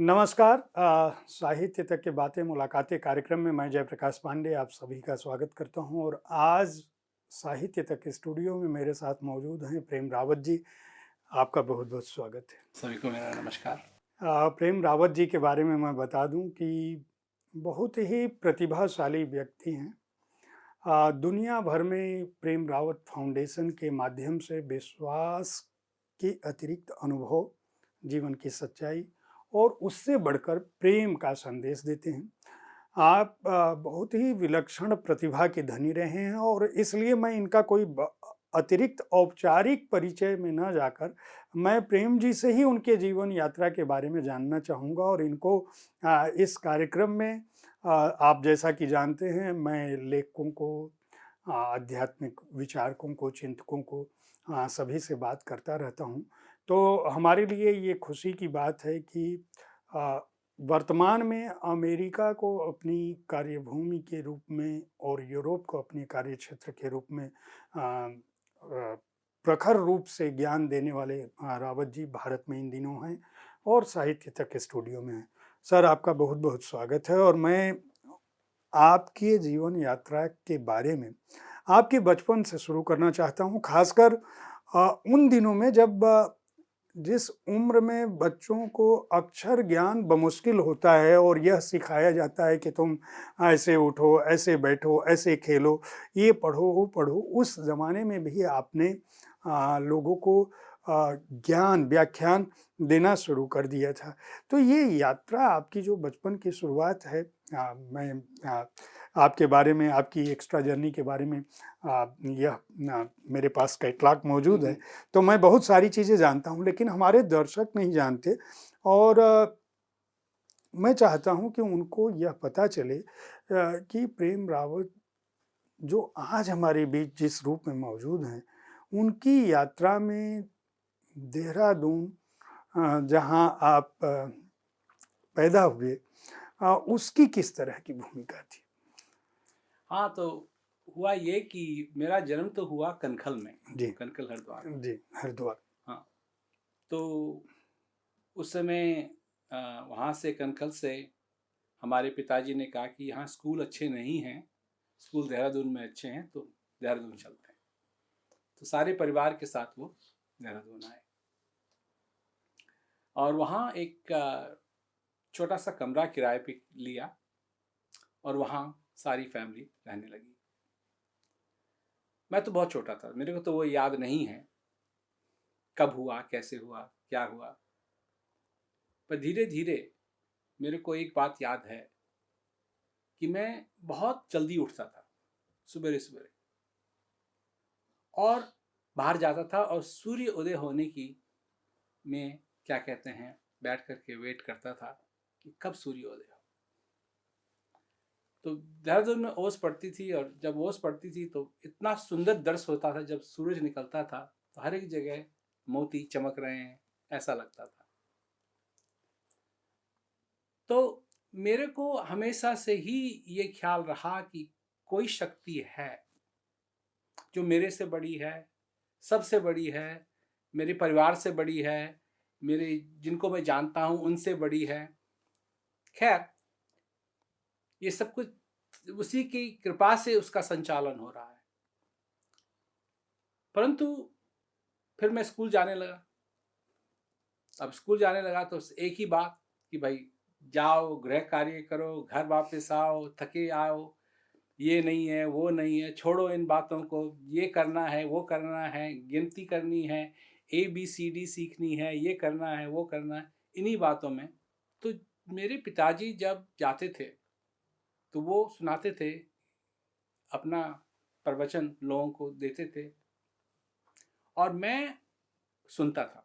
नमस्कार। साहित्य तक के बातें मुलाकातें कार्यक्रम में मैं जयप्रकाश पांडे आप सभी का स्वागत करता हूं और आज साहित्य तक के स्टूडियो में मेरे साथ मौजूद हैं प्रेम रावत जी। आपका बहुत बहुत स्वागत है। सभी को मेरा नमस्कार। प्रेम रावत जी के बारे में मैं बता दूं कि बहुत ही प्रतिभाशाली व्यक्ति हैं। दुनिया भर में प्रेम रावत फाउंडेशन के माध्यम से विश्वास के अतिरिक्त अनुभव, जीवन की सच्चाई और उससे बढ़कर प्रेम का संदेश देते हैं। आप बहुत ही विलक्षण प्रतिभा के धनी रहे हैं और इसलिए मैं इनका कोई अतिरिक्त औपचारिक परिचय में न जाकर मैं प्रेम जी से ही उनके जीवन यात्रा के बारे में जानना चाहूँगा और इनको इस कार्यक्रम में आप जैसा कि जानते हैं मैं लेखकों को, आध्यात्मिक विचारकों को, चिंतकों को सभी से बात करता रहता हूँ। तो हमारे लिए ये खुशी की बात है कि अ, वर्तमान में अमेरिका को अपनी कार्यभूमि के रूप में और यूरोप को अपने कार्यक्षेत्र के रूप में प्रखर रूप से ज्ञान देने वाले रावत जी भारत में इन दिनों हैं और साहित्य तक स्टूडियो में हैं। सर, आपका बहुत बहुत स्वागत है और मैं आपके जीवन यात्रा के बारे में आपके बचपन से शुरू करना चाहता हूँ, खासकर उन दिनों में जब जिस उम्र में बच्चों को अक्षर ज्ञान बमुश्किल होता है और यह सिखाया जाता है कि तुम ऐसे उठो, ऐसे बैठो, ऐसे खेलो, ये पढ़ो, वो पढ़ो, उस ज़माने में भी आपने लोगों को ज्ञान, व्याख्यान देना शुरू कर दिया था। तो ये यात्रा आपकी जो बचपन की शुरुआत है, मैं आपके बारे में, आपकी एक्स्ट्रा जर्नी के बारे में यह मेरे पास कैटलॉग मौजूद है, तो मैं बहुत सारी चीज़ें जानता हूँ, लेकिन हमारे दर्शक नहीं जानते और मैं चाहता हूँ कि उनको यह पता चले कि प्रेम रावत जो आज हमारे बीच जिस रूप में मौजूद हैं, उनकी यात्रा में देहरादून जहाँ आप पैदा हुए, उसकी किस तरह की भूमिका थी? हाँ, तो हुआ ये कि मेरा जन्म तो हुआ कनखल में, जी, कनखल हरिद्वार में। जी, हरिद्वार। हाँ, तो उस समय वहाँ से कनखल से हमारे पिताजी ने कहा कि यहाँ स्कूल अच्छे नहीं हैं, स्कूल देहरादून में अच्छे हैं, तो देहरादून चलते हैं। तो सारे परिवार के साथ वो देहरादून आए और वहाँ एक छोटा सा कमरा किराए पे लिया और वहाँ सारी फैमिली रहने लगी। मैं तो बहुत छोटा था, मेरे को तो वो याद नहीं है कब हुआ, कैसे हुआ, क्या हुआ। पर धीरे धीरे मेरे को एक बात याद है कि मैं बहुत जल्दी उठता था, सुबेरे सुबेरे, और बाहर जाता था और सूर्य उदय होने की में क्या कहते हैं बैठ करके वेट करता था कि कब सूर्य उदय हो। तो देहरादून में ओस पड़ती थी और जब ओस पड़ती थी तो इतना सुंदर दृश्य होता था, जब सूरज निकलता था तो हर एक जगह मोती चमक रहे हैं, ऐसा लगता था। तो मेरे को हमेशा से ही ये ख्याल रहा कि कोई शक्ति है जो मेरे से बड़ी है, सबसे बड़ी है, मेरे परिवार से बड़ी है, मेरे जिनको मैं जानता हूँ उनसे बड़ी है। खैर, ये सब कुछ उसी की कृपा से उसका संचालन हो रहा है। परंतु फिर मैं स्कूल जाने लगा। अब स्कूल जाने लगा तो एक ही बात कि भाई जाओ, गृह कार्य करो, घर वापस आओ, थके आओ, ये नहीं है, वो नहीं है, छोड़ो इन बातों को, ये करना है, वो करना है, गिनती करनी है, ABCD सीखनी है, ये करना है, वो करना है, इन्हीं बातों में। तो मेरे पिताजी जब जाते थे तो वो सुनाते थे, अपना प्रवचन लोगों को देते थे और मैं सुनता था।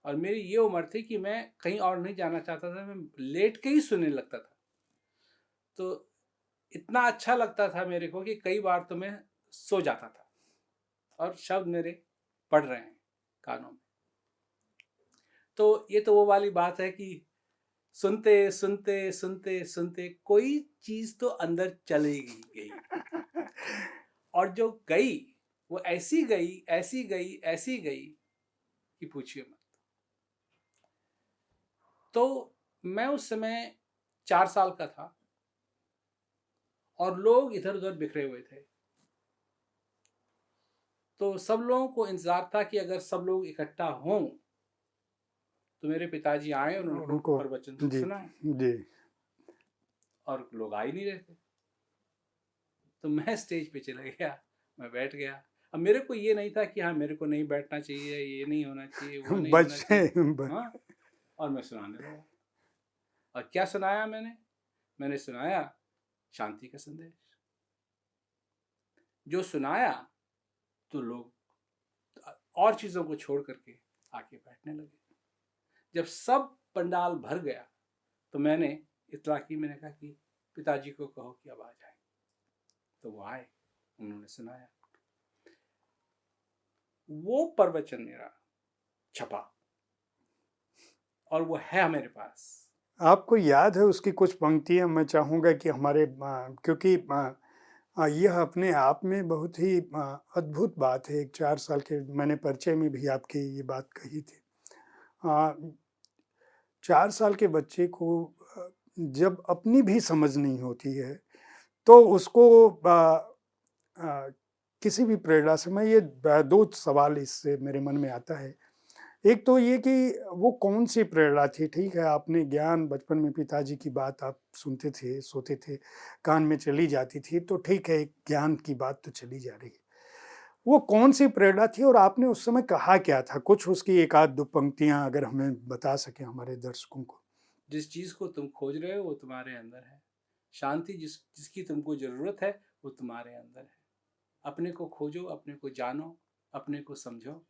और मेरी ये उम्र थी कि मैं कहीं और नहीं जाना चाहता था, मैं लेट के ही सुनने लगता था। तो इतना अच्छा लगता था मेरे को कि कई बार तो मैं सो जाता था और शब्द मेरे पढ़ रहे हैं कानों में। तो ये तो वो वाली बात है कि सुनते सुनते सुनते सुनते कोई चीज तो अंदर चलेगी गई, और जो गई वो ऐसी गई, ऐसी गई, ऐसी गई कि पूछिए मत। तो मैं उस समय 4 साल का था और लोग इधर-उधर बिखरे हुए थे। तो सब लोगों को इंतज़ार था कि अगर सब लोग इकट्ठा हों, तो मेरे पिताजी आएँ और उनको उनको प्रवचन जी, सुनाएँ, जी। और लोग आ ही नहीं रहे थे। तो मैं स्टेज पे चला गया, मैं बैठ गया। अब मेरे को ये नहीं था कि हाँ, मेरे को नहीं बैठना चाहिए, ये नहीं होना चाहिए, वो नहीं होना बच्चे चाहिए। ब हाँ, और मैं सुनाने लगा। और क्या सुनाया मैंने? मैंने सुनाया शांति का संदेश। जो सुनाया तो लोग और चीज़ों को छोड़ करके आके बैठने लगे। जब सब पंडाल भर गया तो मैंने इत्तला की, मैंने कहा कि पिताजी को कहो कि अब आ जाए। तो वो आए, उन्होंने सुनाया। वो प्रवचन मेरा छपा और वो है मेरे पास। आपको याद है उसकी कुछ पंक्तियाँ? मैं चाहूँगा कि हमारे क्योंकि यह अपने आप में बहुत ही अद्भुत बात है। एक 4 साल के मैंने परिचय में भी आपकी ये बात कही थी। अ, 4 साल के बच्चे को जब अपनी भी समझ नहीं होती है, तो उसको अ, किसी भी प्रेरणा से मैं ये 2 सवाल इससे मेरे मन में आता है। एक तो ये कि वो कौन-सी प्रेरणा थी, ठीक है, आपने ज्ञान बचपन में पिताजी की बात आप सुनते थे, सोते थे, कान में चली जाती थी, तो ठीक है, एक ज्ञान की बात तो चली जा रही है। वो कौन-सी प्रेरणा थी और आपने उस समय कहा क्या था? कुछ उसकी 1 आध 2 पंक्तियाँ अगर हमें बता सकें हमारे दर्शकों को। जिस चीज़ को तुम खोज रहे हो वो तुम्हारे अंदर है। शांति जिसकी तुमको ज़रूरत है वो तुम्हारे अंदर है। अपने को खोजो, अपने को जानो, अपने को समझो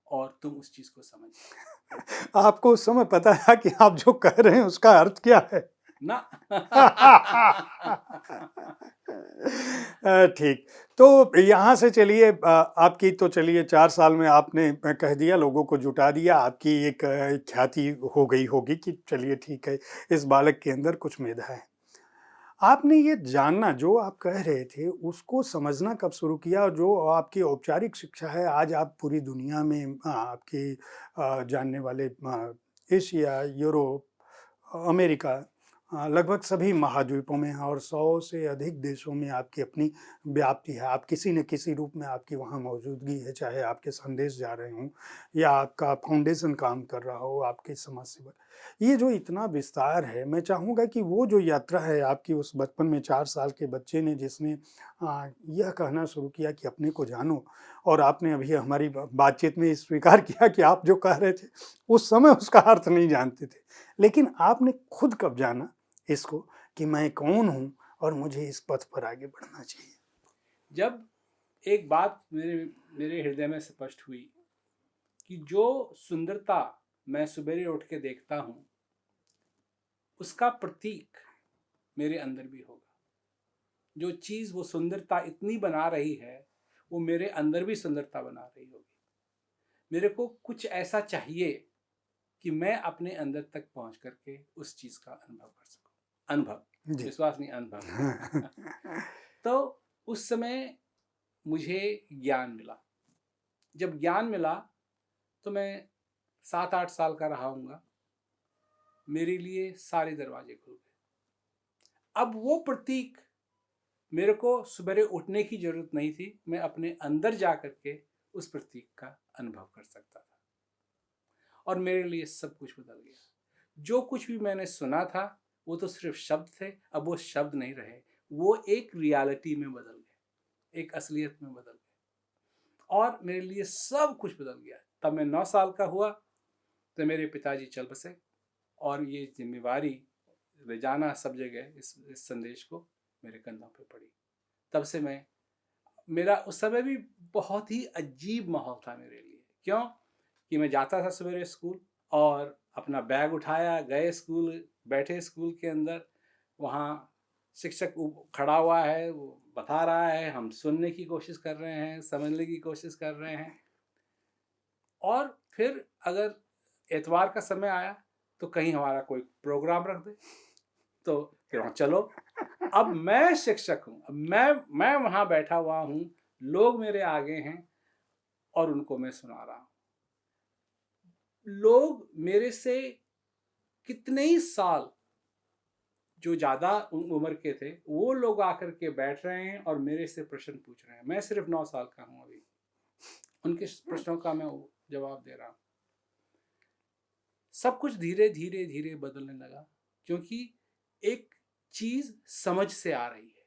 और तुम उस चीज़ को समझ जाओ। आपको उस समय पता था कि आप जो कह रहे हैं उसका अर्थ क्या है? ना। ठीक। तो यहाँ से चलिए आपकी तो चलिए 4 साल में आपने कह दिया, लोगों को जुटा दिया, आपकी एक ख्याति हो गई होगी कि चलिए ठीक है, इस बालक के अंदर कुछ मेधा है। आपने ये जानना जो आप कह रहे थे, उसको समझना कब शुरू किया? और जो आपकी औपचारिक शिक्षा है, आज आप पूरी दुनिया में आपके जानने वाले एशिया, यूरोप, अमेरिका, लगभग सभी महाद्वीपों में हैं और 100 से अधिक देशों में आपकी अपनी व्याप्ति है। आप किसी न किसी रूप में आपकी वहाँ मौजूदगी है, चाहे आपके संदेश जा रहे हों या आपका फाउंडेशन काम कर रहा हो, आपके समाज सेवा। ये जो इतना विस्तार है, मैं चाहूँगा कि वो जो यात्रा है आपकी उस बचपन में 4 साल के बच्चे ने जिसने यह कहना शुरू किया कि अपने को जानो, और आपने अभी हमारी बातचीत में स्वीकार किया कि आप जो कह रहे थे, उस समय उसका अर्थ नहीं जानते थे। लेकिन आपने खुद कब जाना इसको कि मैं कौन हूँ और मुझे इस पथ पर आगे बढ़ना चाहिए? जब एक बात मेरे मेरे हृदय में स्पष्ट हुई कि जो सुंदरता मैं सवेरे उठ के देखता हूँ, उसका प्रतीक मेरे अंदर भी होगा। जो चीज़ वो सुंदरता इतनी बना रही है, वो मेरे अंदर भी सुंदरता बना रही होगी। मेरे को कुछ ऐसा चाहिए कि मैं अपने अंदर तक पहुँच करके उस चीज़ का अनुभव कर सकूँ। अनुभव, जी। विश्वास नहीं, अनुभव। तो उस समय मुझे ज्ञान मिला। जब ज्ञान मिला तो मैं 7-8 साल का रहा हूँगा। मेरे लिए सारे दरवाजे खुल गए। अब वो प्रतीक मेरे को सवेरे उठने की ज़रूरत नहीं थी। मैं अपने अंदर जा कर के उस प्रतीक का अनुभव कर सकता था और मेरे लिए सब कुछ बदल गया। जो कुछ भी मैंने सुना था, वो तो सिर्फ शब्द थे, अब वो शब्द नहीं रहे। वो एक रियलिटी में बदल गए, एक असलियत में बदल गए और मेरे लिए सब कुछ बदल गया। तब मैं 9 साल का हुआ तो मेरे पिताजी चल बसे और ये ज़िम्मेवारी ले जाना सब जगह इस संदेश को मेरे कंधों पे पड़ी। तब से मेरा उस समय भी बहुत ही अजीब माहौल था मेरे लिए। क्यों? कि मैं जाता था सवेरे स्कूल और अपना बैग उठाया, गए स्कूल, बैठे स्कूल के अंदर, वहाँ शिक्षक खड़ा हुआ है, वो बता रहा है, हम सुनने की कोशिश कर रहे हैं, समझने की कोशिश कर रहे हैं और फिर अगर एतवार का समय आया तो कहीं हमारा कोई प्रोग्राम रख दे, तो फिर वहाँ चलो। अब मैं शिक्षक हूँ, अब मैं वहाँ बैठा हुआ हूँ, लोग मेरे आगे हैं और उनको मैं सुना रहा हूँ। लोग मेरे से कितने ही साल जो ज़्यादा उम्र के थे वो लोग आकर के बैठ रहे हैं और मेरे से प्रश्न पूछ रहे हैं। मैं सिर्फ 9 साल का हूँ अभी, उनके प्रश्नों का मैं जवाब दे रहा हूँ। सब कुछ धीरे धीरे धीरे बदलने लगा, क्योंकि एक चीज समझ से आ रही है।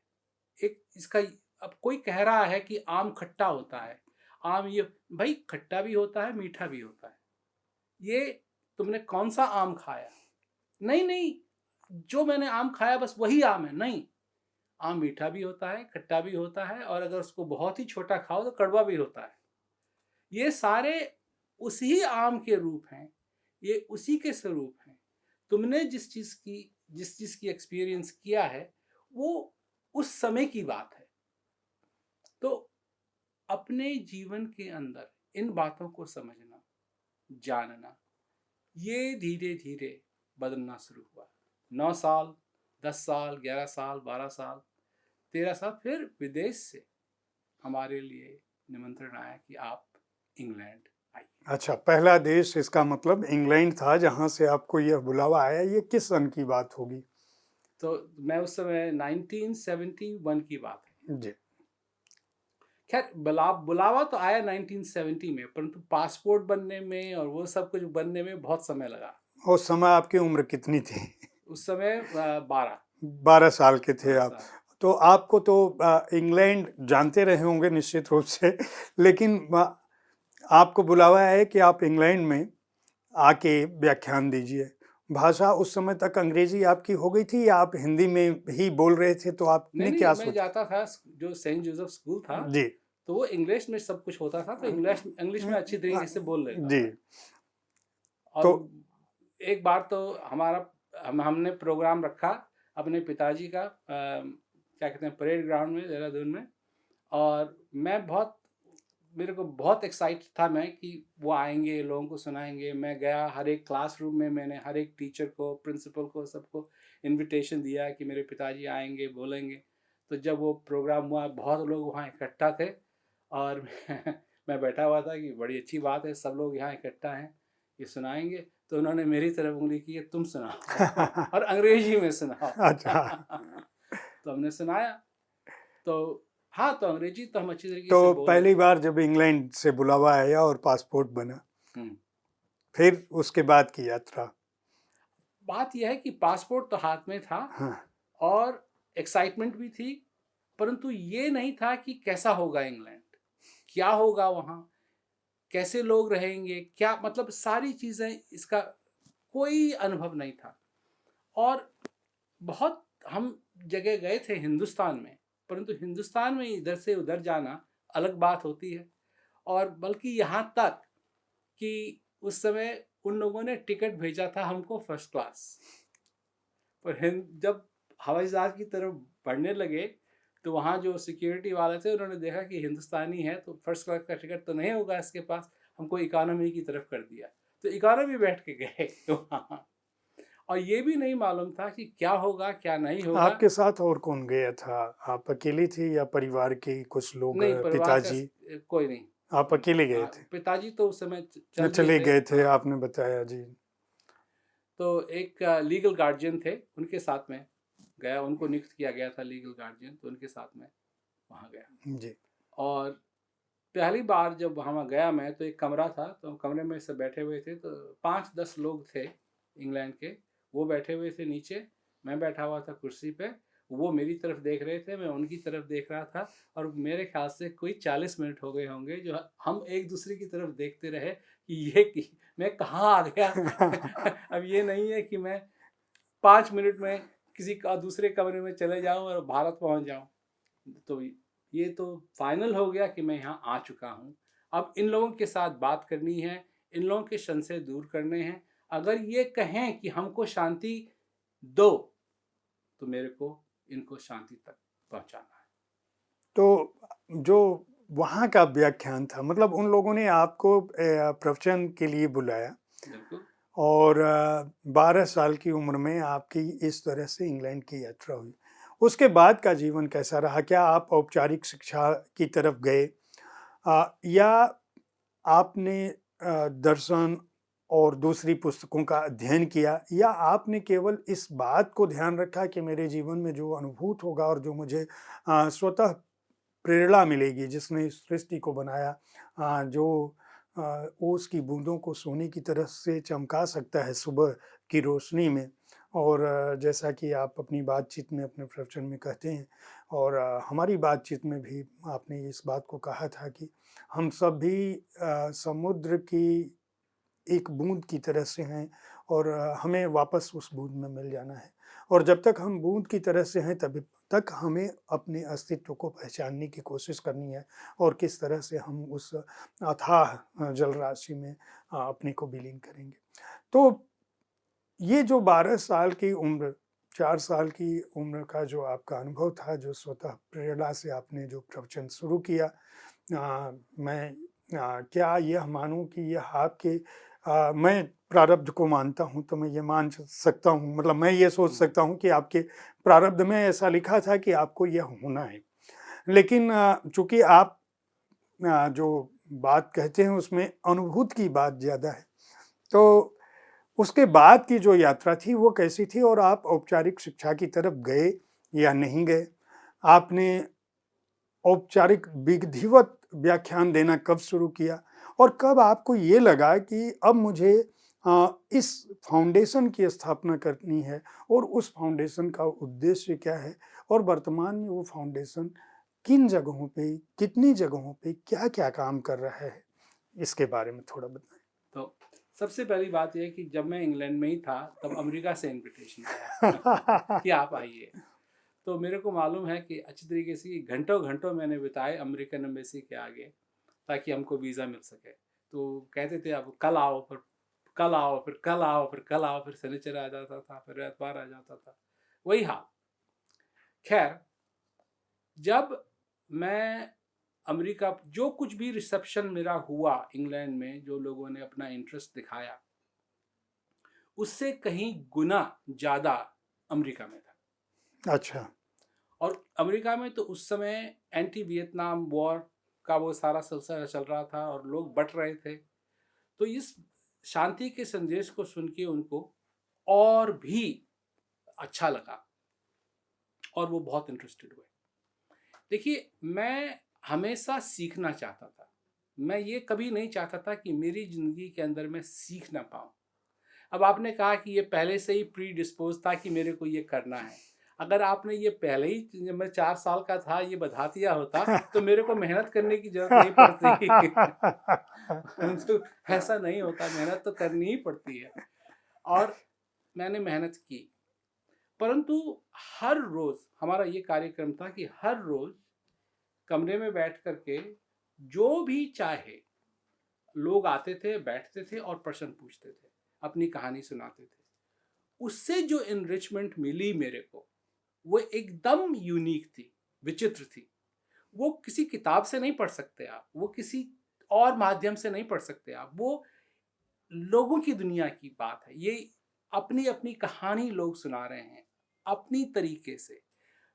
एक इसका, अब कोई कह रहा है कि आम खट्टा होता है, आम ये, भाई खट्टा भी होता है मीठा भी होता है, ये तुमने कौन सा आम खाया? नहीं नहीं, जो मैंने आम खाया बस वही आम है, नहीं, आम मीठा भी होता है, खट्टा भी होता है, और अगर उसको बहुत ही छोटा खाओ तो कड़वा भी होता है। ये सारे उसी आम के रूप हैं, ये उसी के स्वरूप हैं। तुमने जिस चीज की एक्सपीरियंस किया है वो उस समय की बात है। तो अपने जीवन के अंदर इन बातों को समझना, जानना, ये धीरे धीरे बदलना शुरू हुआ। 9 साल, 10 साल, 11 साल, 12 साल, 13 साल, फिर विदेश से हमारे लिए निमंत्रण आया कि आप इंग्लैंड आइए। अच्छा, पहला देश इसका मतलब इंग्लैंड था जहां से आपको यह बुलावा आया। ये किस सन की बात होगी? तो मैं उस समय 1971 की बात है जी। खैर। बुलावा तो आया 1970 में, परंतु पासपोर्ट बनने में और वो सब कुछ बनने में बहुत समय लगा। उस समय आपकी उम्र कितनी थी? उस समय 12 12 साल के थे 12 आप। साल। तो आपको तो इंग्लैंड जानते रहे होंगे निश्चित रूप से, लेकिन आपको बुलावा है कि आप इंग्लैंड में आके व्याख्यान दीजिए। भाषा उस समय तक अंग्रेजी आपकी हो गई थी या आप हिंदी में ही बोल रहे थे? तो आपने नहीं क्या मैं सोचा? जाता था, जो सेंट जोसेफ स्कूल था, जी। तो वो इंग्लिश में सब कुछ होता था, तो इंग्लिश में अच्छी तरीके से बोल लेता जी। था। और तो एक बार तो हमने प्रोग्राम रखा अपने पिताजी का, क्या कहते हैं, परेड ग्राउंड में, देहरादून में। और मेरे को बहुत एक्साइट था मैं कि वो आएंगे, लोगों को सुनाएंगे। मैं गया, हर एक क्लासरूम में मैंने हर एक टीचर को, प्रिंसिपल को, सबको इनविटेशन दिया कि मेरे पिताजी आएंगे, बोलेंगे। तो जब वो प्रोग्राम हुआ, बहुत लोग वहाँ इकट्ठा थे, और मैं बैठा हुआ था कि बड़ी अच्छी बात है, सब लोग यहाँ इकट्ठा हैं, ये सुनाएंगे। तो उन्होंने मेरी तरफ उंगली की, तुम सुनाओ और अंग्रेजी में सुनाओ। अच्छा। तो हमने सुनाया। तो हाँ, तो अंग्रेजी तो हम अच्छी तरीके से तो बोल पहली लेते। बार जब इंग्लैंड से बुलावा आया और पासपोर्ट बना, हम्म। फिर उसके बाद की यात्रा? बात यह है कि पासपोर्ट तो हाथ में था हाँ। और एक्साइटमेंट भी थी, परंतु ये नहीं था कि कैसा होगा इंग्लैंड, क्या होगा वहाँ, कैसे लोग रहेंगे, क्या मतलब सारी चीज़ें, इसका कोई अनुभव नहीं था। और बहुत हम जगह गए थे हिंदुस्तान में, परंतु हिंदुस्तान में इधर से उधर जाना अलग बात होती है। और बल्कि यहाँ तक कि उस समय उन लोगों ने टिकट भेजा था हमको फर्स्ट क्लास, पर जब हवाई जहाज की तरफ बढ़ने लगे तो वहाँ जो सिक्योरिटी वाले थे उन्होंने देखा कि हिंदुस्तानी है तो फर्स्ट क्लास का टिकट तो नहीं होगा इसके पास, हमको इकोनॉमी की तरफ कर दिया। तो इकोनॉमी बैठ के गए वहाँ, और ये भी नहीं मालूम था कि क्या होगा क्या नहीं होगा। आपके साथ और कौन गया था? आप अकेली थी या परिवार के कुछ लोग, नहीं, परिवार का पिताजी? कोई नहीं। आप अकेले गए हाँ, थे? पिताजी तो उस समय चल दिए चले थे। गए थे, हाँ। आपने बताया जी। तो एक लीगल गार्जियन थे, उनके साथ में गया, उनको नियुक्त किया गया था लीगल गार्जियन, तो उनके साथ में वहाँ गया। जी। और पहली बार जब वहाँ गया मैं, तो एक कमरा था, तो कमरे में सब बैठे हुए थे, तो 5-10 लोग थे इंग्लैंड के, वो बैठे हुए थे नीचे, मैं बैठा हुआ था कुर्सी पे, वो मेरी तरफ देख रहे थे, मैं उनकी तरफ देख रहा था। और मेरे ख्याल से कोई 40 मिनट हो गए होंगे जो हम एक दूसरे की तरफ देखते रहे कि मैं कहाँ आ गया। अब ये नहीं है कि मैं 5 मिनट में किसी का दूसरे कमरे में चले जाऊं और भारत पहुंच जाऊं। तो ये तो फाइनल हो गया कि मैं यहाँ आ चुका हूँ। अब इन लोगों के साथ बात करनी है, इन लोगों के संशय दूर करने हैं। अगर ये कहें कि हमको शांति दो, तो मेरे को इनको शांति तक पहुँचाना है। तो जो वहाँ का व्याख्यान था, मतलब उन लोगों ने आपको प्रवचन के लिए बुलाया बिल्कुल। और 12 साल की उम्र में आपकी इस तरह से इंग्लैंड की यात्रा हुई। उसके बाद का जीवन कैसा रहा? क्या आप औपचारिक शिक्षा की तरफ गए या आपने दर्शन और दूसरी पुस्तकों का अध्ययन किया, या आपने केवल इस बात को ध्यान रखा कि मेरे जीवन में जो अनुभूत होगा और जो मुझे स्वतः प्रेरणा मिलेगी, जिसने इस सृष्टि को बनाया, जो ओस की बूंदों को सोने की तरह से चमका सकता है सुबह की रोशनी में, और जैसा कि आप अपनी बातचीत में, अपने प्रवचन में कहते हैं, और हमारी बातचीत में भी आपने इस बात को कहा था कि हम सब भी समुद्र की एक बूंद की तरह से हैं, और हमें वापस उस बूंद में मिल जाना है, और जब तक हम बूंद की तरह से हैं तभी तक हमें अपने अस्तित्व को पहचानने की कोशिश करनी है, और किस तरह से हम उस अथाह जलराशि में अपने को विलीन करेंगे। तो ये जो 12 साल की उम्र, 4 साल की उम्र का जो आपका अनुभव था, जो स्वतः प्रेरणा से आपने जो प्रवचन शुरू किया, मैं क्या यह मानूँ कि यह आपके मैं प्रारब्ध को मानता हूँ, तो मैं ये मान सकता हूँ, मतलब मैं ये सोच सकता हूँ कि आपके प्रारब्ध में ऐसा लिखा था कि आपको यह होना है। लेकिन चूँकि आप जो बात कहते हैं उसमें अनुभूत की बात ज़्यादा है, तो उसके बाद की जो यात्रा थी वो कैसी थी, और आप औपचारिक शिक्षा की तरफ गए या नहीं गए? आपने औपचारिक विधिवत व्याख्यान देना कब शुरू किया, और कब आपको ये लगा कि अब मुझे इस फाउंडेशन की स्थापना करनी है, और उस फाउंडेशन का उद्देश्य क्या है, और वर्तमान में वो फाउंडेशन किन जगहों पे, कितनी जगहों पे क्या-क्या काम कर रहा है? इसके बारे में थोड़ा बताएँ। तो सबसे पहली बात यह है कि जब मैं इंग्लैंड में ही था तब अमेरिका से इनविटेशन आया कि आप आइए। तो मेरे को मालूम है कि अच्छी तरीके से घंटों घंटों मैंने बिताए अमेरिकन एम्बेसी के आगे, ताकि हमको वीज़ा मिल सके। तो कहते थे अब कल आओ, फिर कल आओ, फिर कल आओ, फिर कल आओ, फिर शनिचर आ जाता था, फिर एतवार आ जाता था, वही हाल। खैर, जब मैं अमेरिका, जो कुछ भी रिसेप्शन मेरा हुआ इंग्लैंड में, जो लोगों ने अपना इंटरेस्ट दिखाया, उससे कहीं गुना ज़्यादा अमेरिका में था। अच्छा। और अमेरिका में तो उस समय एंटी वियतनाम वॉर का वो सारा सिलसिला चल रहा था और लोग बट रहे थे। तो इस शांति के संदेश को सुन के उनको और भी अच्छा लगा और वो बहुत इंटरेस्टेड हुए। देखिए, मैं हमेशा सीखना चाहता था। मैं ये कभी नहीं चाहता था कि मेरी ज़िंदगी के अंदर मैं सीख ना पाऊँ। अब आपने कहा कि ये पहले से ही प्री डिस्पोज था कि मेरे को ये करना है। अगर आपने ये पहले ही, जब मैं 4 साल का था, ये बता दिया होता तो मेरे को मेहनत करने की ज़रूरत नहीं पड़ती। तो ऐसा नहीं होता, मेहनत तो करनी ही पड़ती है और मैंने मेहनत की। परंतु हर रोज़ हमारा ये कार्यक्रम था कि हर रोज़ कमरे में बैठ कर के जो भी चाहे लोग आते थे, बैठते थे और प्रश्न पूछते थे, अपनी कहानी सुनाते थे। उससे जो एनरिचमेंट मिली मेरे को, वो एकदम यूनिक थी, विचित्र थी। वो किसी किताब से नहीं पढ़ सकते आप, वो किसी और माध्यम से नहीं पढ़ सकते आप। वो लोगों की दुनिया की बात है। ये अपनी अपनी कहानी लोग सुना रहे हैं अपनी तरीके से।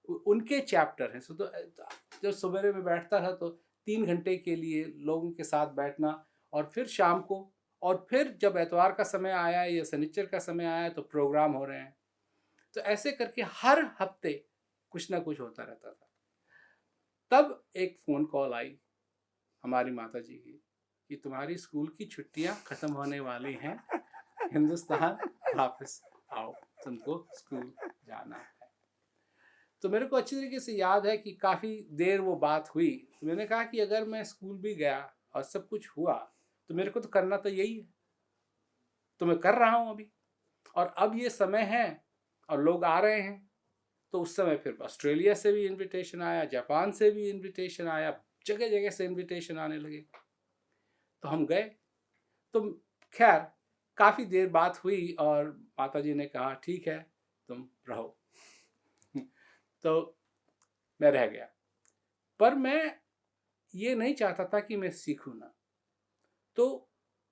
उनके चैप्टर हैं। तो जब सवेरे में बैठता था तो 3 घंटे के लिए लोगों के साथ बैठना, और फिर शाम को, और फिर जब एतवार का समय आया या शनिचर का समय आया तो प्रोग्राम हो रहे हैं। तो ऐसे करके हर हफ्ते कुछ ना कुछ होता रहता था। तब एक फ़ोन कॉल आई हमारी माता जी की कि तुम्हारी स्कूल की छुट्टियां खत्म होने वाली हैं, हिंदुस्तान वापस आओ, तुमको स्कूल जाना है। तो मेरे को अच्छी तरीके से याद है कि काफ़ी देर वो बात हुई। तो मैंने कहा कि अगर मैं स्कूल भी गया और सब कुछ हुआ तो मेरे को तो करना तो यही है, तो मैं कर रहा हूँ अभी। और अब ये समय है और लोग आ रहे हैं। तो उस समय फिर ऑस्ट्रेलिया से भी इनविटेशन आया, जापान से भी इनविटेशन आया, जगह जगह से इनविटेशन आने लगे। तो हम गए। तो खैर काफ़ी देर बात हुई और माता जी ने कहा ठीक है तुम रहो। तो मैं रह गया। पर मैं ये नहीं चाहता था कि मैं सीखूं ना। तो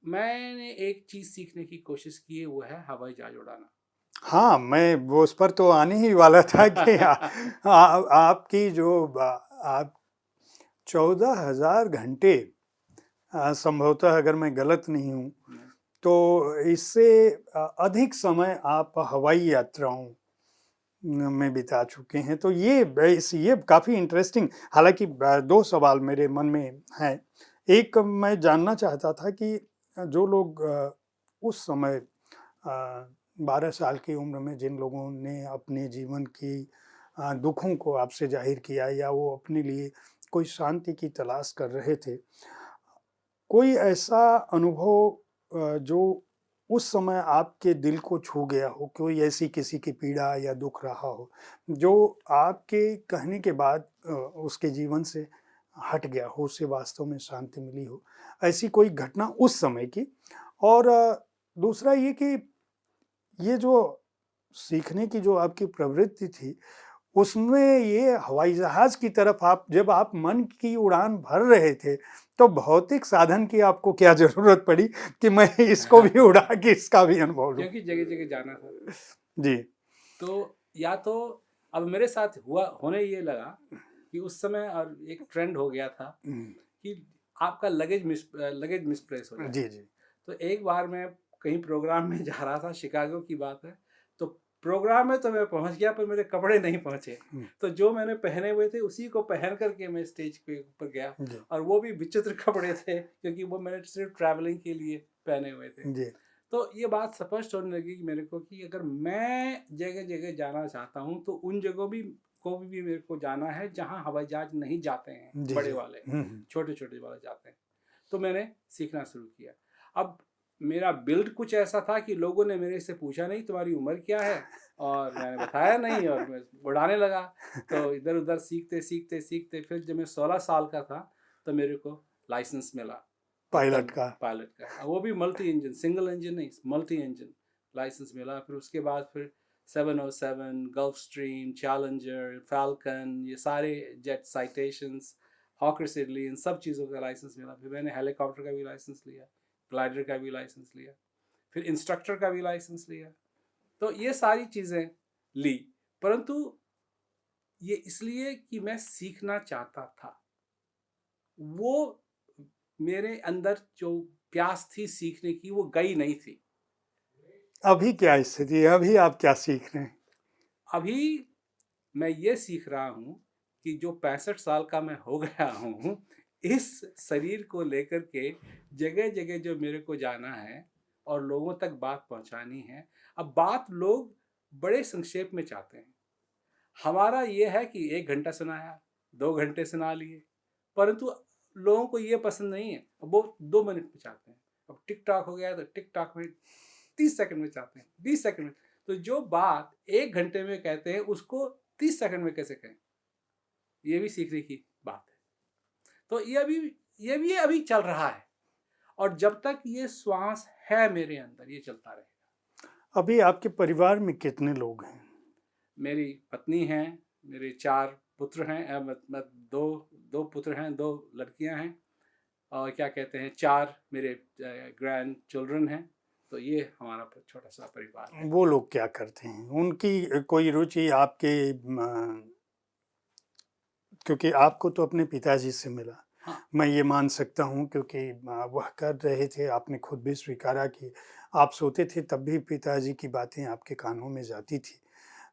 मैंने एक चीज़ सीखने की कोशिश की है, वो है हवाई जहाज उड़ाना। हाँ, मैं वो उस पर तो आने ही वाला था कि आपकी जो आप 14,000 घंटे, संभवतः अगर मैं गलत नहीं हूँ, तो इससे अधिक समय आप हवाई यात्राओं में बिता चुके हैं। तो ये काफ़ी इंटरेस्टिंग, हालाँकि 2 सवाल मेरे मन में हैं। एक मैं जानना चाहता था कि जो लोग उस समय 12 साल की उम्र में जिन लोगों ने अपने जीवन की दुखों को आपसे ज़ाहिर किया या वो अपने लिए कोई शांति की तलाश कर रहे थे, कोई ऐसा अनुभव जो उस समय आपके दिल को छू गया हो, कोई ऐसी किसी की पीड़ा या दुःख रहा हो, जो आपके कहने के बाद उसके जीवन से हट गया हो, उसे वास्तव में शांति मिली हो, ऐसी कोई घटना उस समय की? और दूसरा ये कि ये जो सीखने की जो आपकी प्रवृत्ति थी, उसमें ये हवाई जहाज़ की तरफ जब आप मन की उड़ान भर रहे थे, तो भौतिक साधन की आपको क्या ज़रूरत पड़ी कि मैं इसको भी उड़ा के इसका भी अनुभव लूँ? क्योंकि जगह-जगह जाना था। जी। तो या तो अब मेरे साथ होने ये लगा कि उस समय और एक ट्रेंड हो गया था कि आपका लगेज मिसप्लेस हो जाए। जी, जी। तो एक बार मैं कहीं प्रोग्राम में जा रहा था, शिकागो की बात है, तो प्रोग्राम में तो मैं पहुंच गया पर मेरे कपड़े नहीं पहुंचे। तो जो मैंने पहने हुए थे उसी को पहन करके मैं स्टेज पे ऊपर गया, जी, और वो भी विचित्र कपड़े थे क्योंकि वो मैंने सिर्फ ट्रैवलिंग के लिए पहने हुए थे। जी। तो ये बात स्पष्ट होने लगी कि मेरे को कि अगर मैं जगह जगह जाना चाहता हूँ तो उन जगहों को भी मेरे को जाना है जहाँ हवाई जहाज नहीं जाते हैं, जी, बड़े जी। वाले, हुँ। छोटे छोटे वाले जाते हैं। तो मैंने सीखना शुरू किया। अब मेरा बिल्ड कुछ ऐसा था कि लोगों ने मेरे से पूछा नहीं तुम्हारी उम्र क्या है, और मैंने बताया नहीं और मैं उड़ाने लगा। तो इधर उधर सीखते सीखते सीखते फिर जब मैं 16 साल का था तो मेरे को लाइसेंस मिला, और पायलट तब का। पायलट का, वो भी मल्टी इंजन, सिंगल इंजन नहीं, मल्टी इंजन लाइसेंस मिला। फिर उसके बाद फिर 707, गल्फ स्ट्रीम, चैलेंजर, फैल्कन, ये सारे जेट, साइटेशंस, हॉकर सिडली, इन सब चीज़ों का लाइसेंस मिला। फिर मैंने हेलीकॉप्टर का भी लाइसेंस लिया, ग्लाइडर का भी लाइसेंस लिया, फिर इंस्ट्रक्टर का भी लाइसेंस लिया। तो ये सारी चीज़ें ली, परंतु ये इसलिए कि मैं सीखना चाहता था। वो मेरे अंदर जो प्यास थी सीखने की वो गई नहीं थी। अभी क्या स्थिति है? अभी आप क्या सीख रहे हैं? अभी मैं ये सीख रहा हूँ कि जो 65 साल का मैं हो गया हूँ, इस शरीर को लेकर के जगह जगह जो मेरे को जाना है और लोगों तक बात पहुँचानी है। अब बात लोग बड़े संक्षेप में चाहते हैं। हमारा ये है कि 1 घंटा सुनाया, 2 घंटे सुना लिए, परंतु लोगों को ये पसंद नहीं है। वो 2 मिनट में चाहते हैं। अब टिक-टॉक हो गया तो टिक-टॉक में 30 सेकंड में चाहते हैं, 20 सेकंड में। तो जो बात 1 घंटे में कहते हैं उसको 30 सेकंड में कैसे कहें? ये भी सीखने की बात है। तो ये भी अभी चल रहा है, और जब तक ये श्वास है मेरे अंदर ये चलता रहेगा। अभी आपके परिवार में कितने लोग हैं? मेरी पत्नी है, मेरे 4 पुत्र हैं, मतलब 2 पुत्र हैं, 2 लड़कियां हैं, और क्या कहते हैं 4 मेरे ग्रैंड चिल्ड्रन हैं। तो ये हमारा छोटा सा परिवार है। वो लोग क्या करते हैं? उनकी कोई रुचि आपके क्योंकि आपको तो अपने पिताजी से मिला। हाँ, मैं ये मान सकता हूँ क्योंकि वह कर रहे थे, आपने खुद भी स्वीकारा कि आप सोते थे तब भी पिताजी की बातें आपके कानों में जाती थी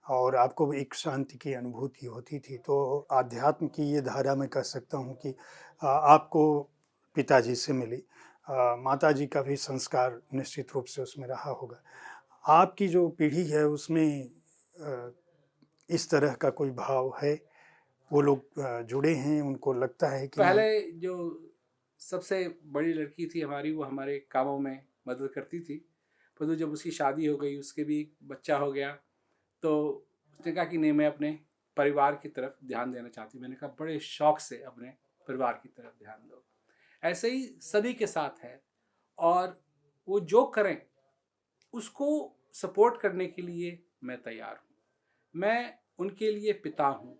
और आपको एक शांति की अनुभूति होती थी। तो आध्यात्म की ये धारा मैं कह सकता हूँ कि आपको पिताजी से मिली। माताजी का भी संस्कार निश्चित रूप से उसमें रहा होगा। आपकी जो पीढ़ी है उसमें अ, इस तरह का कोई भाव है? वो लोग जुड़े हैं, उनको लगता है कि नहीं? पहले जो सबसे बड़ी लड़की थी हमारी वो हमारे कामों में मदद करती थी, परंतु जब उसकी शादी हो गई, उसके भी एक बच्चा हो गया, तो उसने कहा कि नहीं मैं अपने परिवार की तरफ ध्यान देना चाहती हूँ। मैंने कहा बड़े शौक से अपने परिवार की तरफ ध्यान दो। ऐसे ही सभी के साथ है, और वो जो करें उसको सपोर्ट करने के लिए मैं तैयार हूँ। मैं उनके लिए पिता हूँ,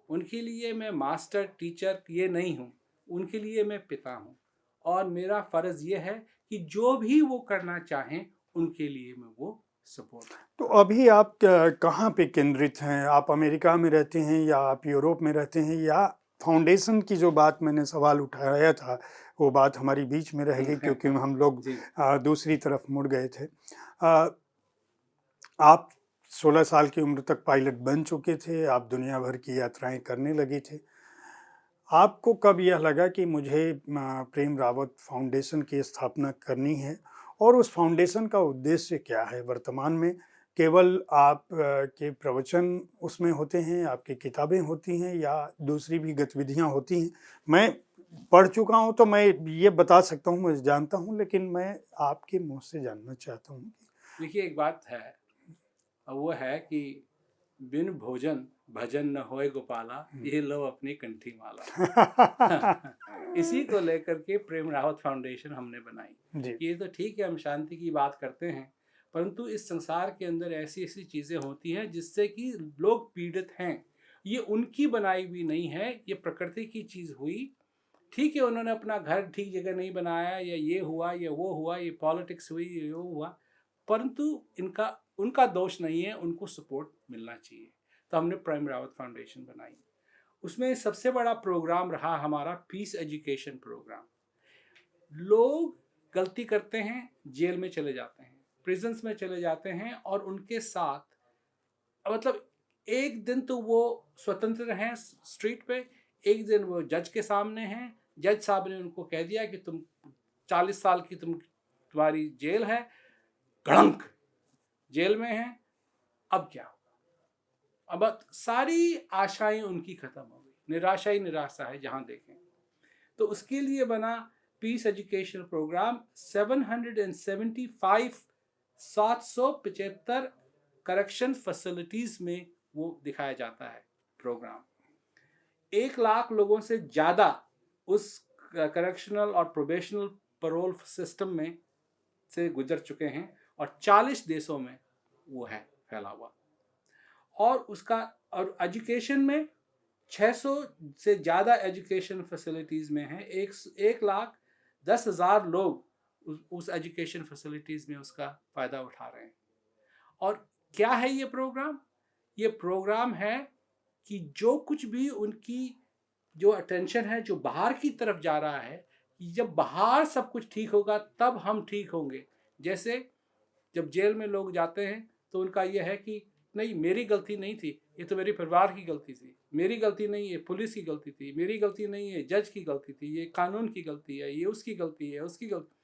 उनके लिए मैं मास्टर टीचर ये नहीं हूँ, उनके लिए मैं पिता हूँ, और मेरा फ़र्ज़ ये है कि जो भी वो करना चाहें उनके लिए मैं वो सपोर्ट। तो अभी आप कहाँ पे केंद्रित हैं? आप अमेरिका में रहते हैं या आप यूरोप में रहते हैं या फाउंडेशन की जो बात मैंने सवाल उठाया था, वो बात हमारी बीच में रह गई क्योंकि हम लोग जी दूसरी तरफ मुड़ गए थे। अ, आप 16 साल की उम्र तक पायलट बन चुके थे, आप दुनिया भर की यात्राएँ करने लगे थे। आपको कब यह लगा कि मुझे प्रेम रावत फाउंडेशन की स्थापना करनी है और उस फाउंडेशन का उद्देश्य क्या है? वर्तमान में केवल आप के प्रवचन उसमें होते हैं, आपकी किताबें होती हैं या दूसरी भी गतिविधियाँ होती हैं? मैं पढ़ चुका हूँ तो मैं ये बता सकता हूँ, मैं जानता हूँ, लेकिन मैं आपके मुँह से जानना चाहता हूँ कि देखिए, एक बात है, वो है कि बिन भोजन भजन न होए गोपाला, ये लो अपनी कंठी माला। इसी को लेकर के प्रेम रावत फाउंडेशन हमने बनाई। जी, ये तो ठीक है, हम शांति की बात करते हैं, परंतु इस संसार के अंदर ऐसी ऐसी चीज़ें होती हैं जिससे कि लोग पीड़ित हैं। ये उनकी बनाई हुई नहीं है, ये प्रकृति की चीज़ हुई। ठीक है, उन्होंने अपना घर ठीक जगह नहीं बनाया, या ये हुआ या वो हुआ, ये पॉलिटिक्स हुई, ये वो हुआ, परंतु इनका उनका दोष नहीं है, उनको सपोर्ट मिलना चाहिए। तो हमने प्रेम रावत फाउंडेशन बनाई। उसमें सबसे बड़ा प्रोग्राम रहा हमारा पीस एजुकेशन प्रोग्राम। लोग गलती करते हैं, जेल में चले जाते हैं, प्रिजन्स में चले जाते हैं, और उनके साथ मतलब एक दिन तो वो स्वतंत्र हैं स्ट्रीट पे, एक दिन वो जज के सामने हैं, जज साहब ने उनको कह दिया कि तुम 40 साल की तुम्हारी जेल है, गड़ंक जेल में है, अब क्या होगा? अब सारी आशाएं उनकी खत्म हो गई, निराशा ही निराशा है जहां देखें। तो उसके लिए बना peace education program. 775 correction facilities में वो दिखाया जाता है प्रोग्राम। 1 लाख लोगों से ज़्यादा उस करेक्शनल और प्रोबेशनल पैरोल सिस्टम में से गुजर चुके हैं, और 40 देशों में वो है फैला हुआ। और उसका और एजुकेशन में 600 से ज़्यादा एजुकेशन फैसिलिटीज़ में है। 1,10,000 लोग उस एजुकेशन फैसिलिटीज़ में उसका फ़ायदा उठा रहे हैं। और क्या है ये प्रोग्राम? ये प्रोग्राम है कि जो कुछ भी उनकी जो अटेंशन है, जो बाहर की तरफ जा रहा है, कि जब बाहर सब कुछ ठीक होगा तब हम ठीक होंगे। जैसे जब जेल में लोग जाते हैं तो उनका यह है कि नहीं, मेरी गलती नहीं थी, ये तो मेरे परिवार की गलती थी, मेरी गलती नहीं है, पुलिस की गलती थी, मेरी गलती नहीं है, जज की गलती थी, ये कानून की गलती है, ये उसकी गलती है, उसकी गलती।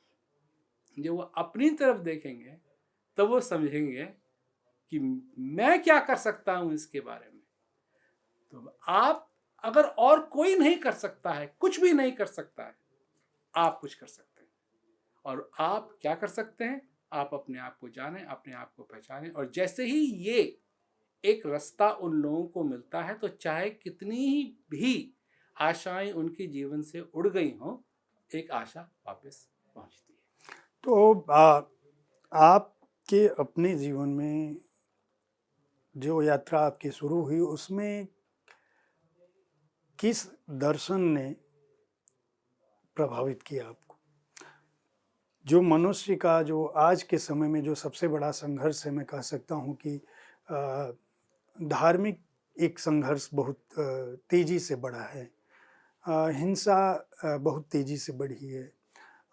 जब वो अपनी तरफ देखेंगे तो वो समझेंगे कि मैं क्या कर सकता हूँ इसके बारे में। तो आप, अगर और कोई नहीं कर सकता है, कुछ भी नहीं कर सकता है, आप कुछ कर सकते हैं। और आप क्या कर सकते हैं? आप अपने आप को जानें, अपने आप को पहचानें, और जैसे ही ये एक रास्ता उन लोगों को मिलता है, तो चाहे कितनी भी आशाएं उनके जीवन से उड़ गई हों, एक आशा वापस पहुंचती है। तो आपके अपने जीवन में जो यात्रा आपकी शुरू हुई उसमें किस दर्शन ने प्रभावित किया आपको? जो मनुष्य का जो आज के समय में जो सबसे बड़ा संघर्ष है, मैं कह सकता हूँ कि धार्मिक एक संघर्ष बहुत तेजी से बढ़ा है। हिंसा बहुत तेजी से बढ़ी है।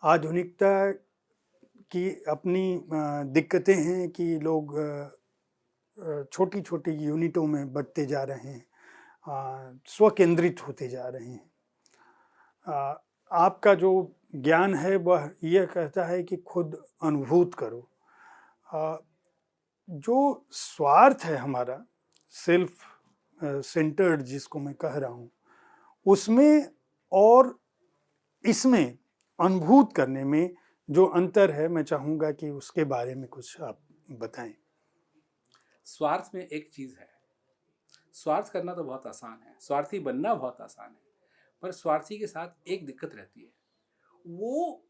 आधुनिकता की अपनी दिक्कतें हैं कि लोग छोटी-छोटी यूनिटों में बँटते जा रहे हैं, स्वकेंद्रित होते जा रहे हैं। आपका जो ज्ञान है वह यह कहता है कि खुद अनुभूत करो। अ, जो स्वार्थ है हमारा, सेल्फ सेंटर्ड जिसको मैं कह रहा हूँ, उसमें और इसमें अनुभूत करने में जो अंतर है, मैं चाहूँगा कि उसके बारे में कुछ आप बताएँ। स्वार्थ में एक चीज है, स्वार्थ करना तो बहुत आसान है, स्वार्थी बनना बहुत आसान है, पर स्वार्थी के साथ एक दिक्कत रहती है। वो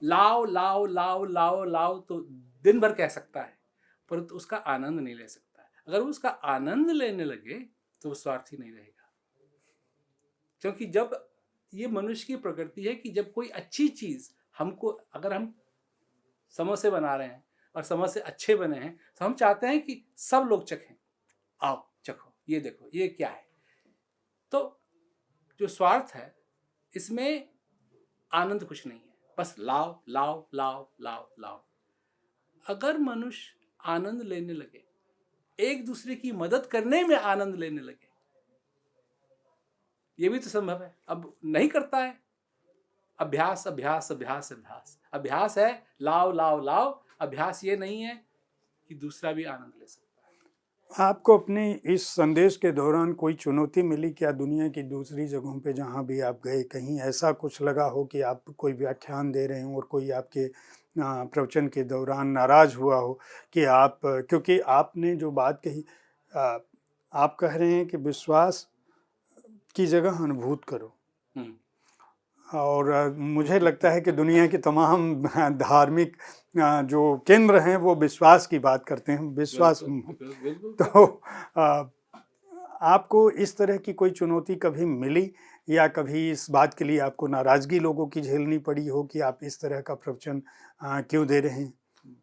लाओ लाओ लाओ लाओ लाओ तो दिन भर कह सकता है, परंतु उसका आनंद नहीं ले सकता है। अगर वो उसका आनंद लेने लगे तो वो स्वार्थी नहीं रहेगा। क्योंकि जब ये मनुष्य की प्रकृति है कि जब कोई अच्छी चीज हमको, अगर हम समोसे बना रहे हैं और समोसे अच्छे बने हैं, तो हम चाहते हैं कि सब लोग चखें, आओ चखो, ये देखो ये क्या है। तो जो स्वार्थ है इसमें आनंद कुछ नहीं है, बस लाओ लाओ लाओ लाओ लाओ। अगर मनुष्य आनंद लेने लगे, एक दूसरे की मदद करने में आनंद लेने लगे, ये भी तो संभव है। अब नहीं करता है। अभ्यास अभ्यास अभ्यास अभ्यास अभ्यास है, लाओ लाओ लाओ। अभ्यास ये नहीं है कि दूसरा भी आनंद ले सकता है। आपको अपने इस संदेश के दौरान कोई चुनौती मिली क्या? दुनिया की दूसरी जगहों पे जहाँ भी आप गए, कहीं ऐसा कुछ लगा हो कि आप कोई व्याख्यान दे रहे हो और कोई आपके प्रवचन के दौरान नाराज हुआ हो कि आप, क्योंकि आपने जो बात कही, आ, आप कह रहे हैं कि विश्वास की जगह अनुभूत करो। और मुझे लगता है कि दुनिया के तमाम धार्मिक जो केंद्र हैं वो विश्वास की बात करते हैं, विश्वास। बिल्कुल। तो आपको इस तरह की कोई चुनौती कभी मिली, या कभी इस बात के लिए आपको नाराजगी लोगों की झेलनी पड़ी हो कि आप इस तरह का प्रवचन क्यों दे रहे हैं?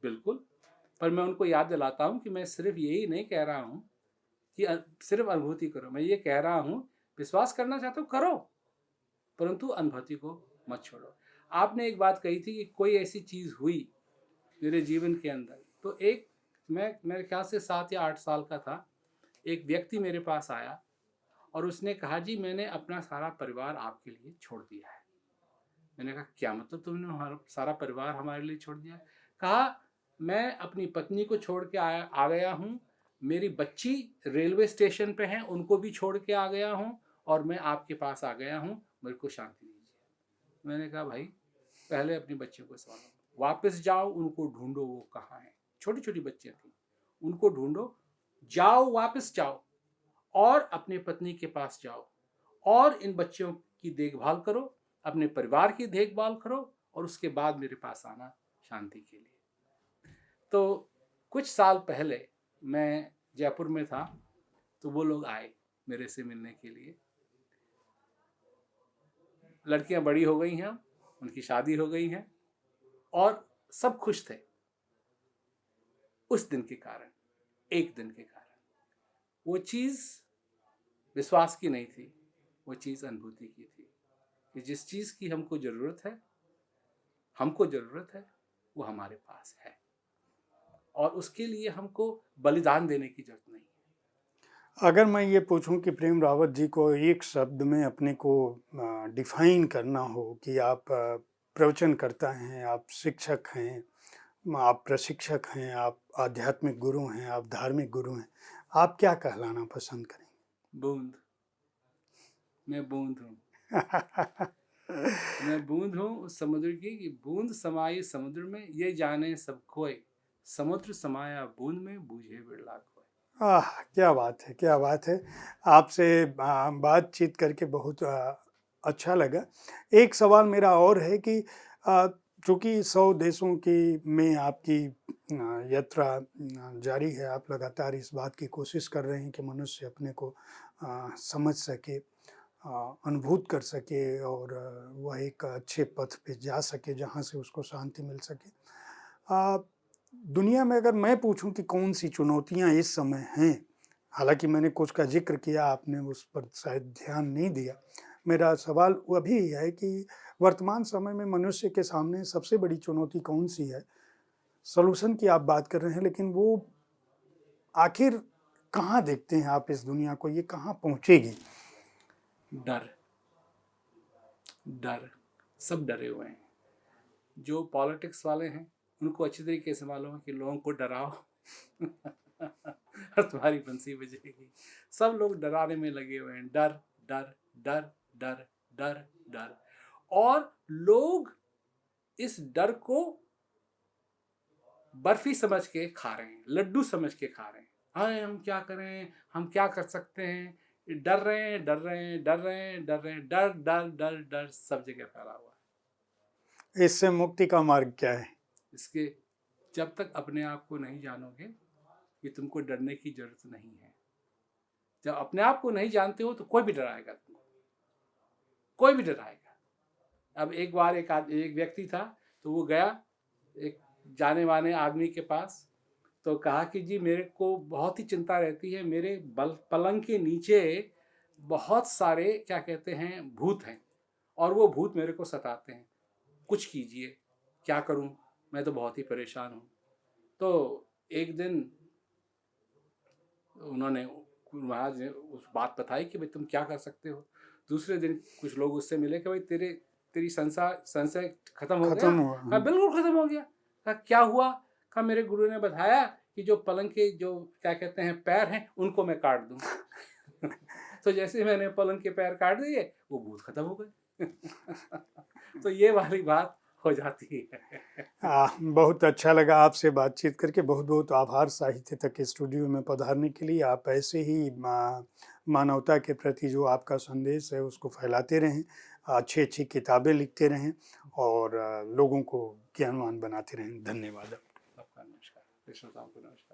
बिल्कुल, पर मैं उनको याद दिलाता हूँ कि मैं सिर्फ यही नहीं कह रहा हूँ कि सिर्फ अनुभूति करो। मैं ये कह रहा हूँ, विश्वास करना चाहते हो करो, परंतु अनुभूति को मत छोड़ो। आपने एक बात कही थी कि कोई ऐसी चीज़ हुई मेरे जीवन के अंदर, तो एक, मैं मेरे ख्याल से 7 या 8 साल का था, एक व्यक्ति मेरे पास आया और उसने कहा, जी मैंने अपना सारा परिवार आपके लिए छोड़ दिया है। मैंने कहा, क्या मतलब तुमने हमारा सारा परिवार हमारे लिए छोड़ दिया है? कहा, मैं अपनी पत्नी को छोड़ के आ गया हूँ, मेरी बच्ची रेलवे स्टेशन पे हैं, उनको भी छोड़ के आ गया हूँ, और मैं आपके पास आ गया हूँ, मेरे को शांति दीजिए। मैंने कहा, भाई पहले अपनी बच्चियों को संभालो, वापस जाओ, उनको ढूंढो वो कहाँ हैं। छोटी छोटी बच्चियाँ थी, उनको ढूंढो, जाओ, वापस जाओ और अपने पत्नी के पास जाओ और इन बच्चों की देखभाल करो, अपने परिवार की देखभाल करो, और उसके बाद मेरे पास आना शांति के लिए। तो कुछ साल पहले मैं जयपुर में था, तो वो लोग आए मेरे से मिलने के लिए। लड़कियां बड़ी हो गई हैं, उनकी शादी हो गई है, और सब खुश थे उस दिन के कारण, एक दिन के कारण। वो चीज़ विश्वास की नहीं थी, वो चीज़ अनुभूति की थी कि जिस चीज़ की हमको ज़रूरत है वो हमारे पास है, और उसके लिए हमको बलिदान देने की जरूरत नहीं है। अगर मैं ये पूछूं कि प्रेम रावत जी को एक शब्द में अपने को डिफाइन करना हो कि आप प्रवचनकर्ता हैं, आप शिक्षक हैं, आप प्रशिक्षक हैं, आप आध्यात्मिक गुरु हैं, आप धार्मिक गुरु हैं, आप क्या कहलाना पसंद करेंगे? बूंद। मैं बूंद हूँ। मैं बूंद हूँ उस समुद्र की, कि बूंद समाई समुद्र में, ये जाने सब खोए, समुद्र समाया बूंद में, बूझे बिरला खोए। क्या बात है, क्या बात है। आपसे बातचीत करके बहुत अच्छा लगा। एक सवाल मेरा और है कि चूँकि 100 देशों की में आपकी यात्रा जारी है, आप लगातार इस बात की कोशिश कर रहे हैं कि मनुष्य अपने को समझ सके, अनुभूत कर सके, और वह एक अच्छे पथ पे जा सके जहाँ से उसको शांति मिल सके। दुनिया में अगर मैं पूछूं कि कौन सी चुनौतियां इस समय हैं, हालांकि मैंने कुछ का जिक्र किया, आपने उस पर शायद ध्यान नहीं दिया। मेरा सवाल वो भी है कि वर्तमान समय में मनुष्य के सामने सबसे बड़ी चुनौती कौन सी है? सॉल्यूशन की आप बात कर रहे हैं, लेकिन वो आखिर कहाँ देखते हैं आप इस दुनिया को, ये कहाँ पहुँचेगी? डर, डर, सब डरे हुए हैं। जो पॉलिटिक्स वाले हैं उनको अच्छी तरीके से मालूम है कि लोगों को डराओ और तुम्हारी बंसी बजेगी। सब लोग डराने में लगे हुए हैं, डर डर डर डर डर डर, और लोग इस डर को बर्फी समझ के खा रहे हैं, लड्डू समझ के खा रहे हैं। हाँ, हम क्या करें, हम क्या कर सकते हैं, डर रहे हैं डर रहे हैं डर रहे हैं डर रहे हैं, डर डर डर डर सब जगह फैला हुआ है। इससे मुक्ति का मार्ग क्या है? इसके, जब तक अपने आप को नहीं जानोगे कि तुमको डरने की जरूरत नहीं है। जब अपने आप को नहीं जानते हो तो कोई भी डराएगा तुमको, कोई भी डराएगा। अब एक बार एक व्यक्ति था, तो वो गया एक जाने माने आदमी के पास, तो कहा कि जी मेरे को बहुत ही चिंता रहती है, मेरे पलंग के नीचे बहुत सारे क्या कहते हैं भूत हैं और वो भूत मेरे को सताते हैं, कुछ कीजिए, क्या करूं, मैं तो बहुत ही परेशान हूं। तो एक दिन उन्होंने महाराज ने उस बात बताई कि भाई तुम क्या कर सकते हो। दूसरे दिन कुछ लोग उससे मिले कि भाई तेरी संशय खत्म हो गया। खत्म हुआ। कहा बिल्कुल खत्म हो गया। कहा क्या हुआ। कहा मेरे गुरु ने बताया कि जो पलंग के जो क्या कहते हैं पैर हैं उनको मैं काट दूं। तो जैसे मैंने पलंग के पैर काट दिए वो भूत खत्म हो गए। तो ये वाली बात हो जाती है। बहुत अच्छा लगा आपसे बातचीत करके। बहुत बहुत आभार साहित्य तक स्टूडियो में पधारने के लिए। आप ऐसे ही मानवता के प्रति जो आपका संदेश है उसको फैलाते रहें, अच्छी अच्छी किताबें लिखते रहें और लोगों को ज्ञानवान बनाते रहें। धन्यवाद। आपका नमस्कार। कृष्ण को नमस्कार।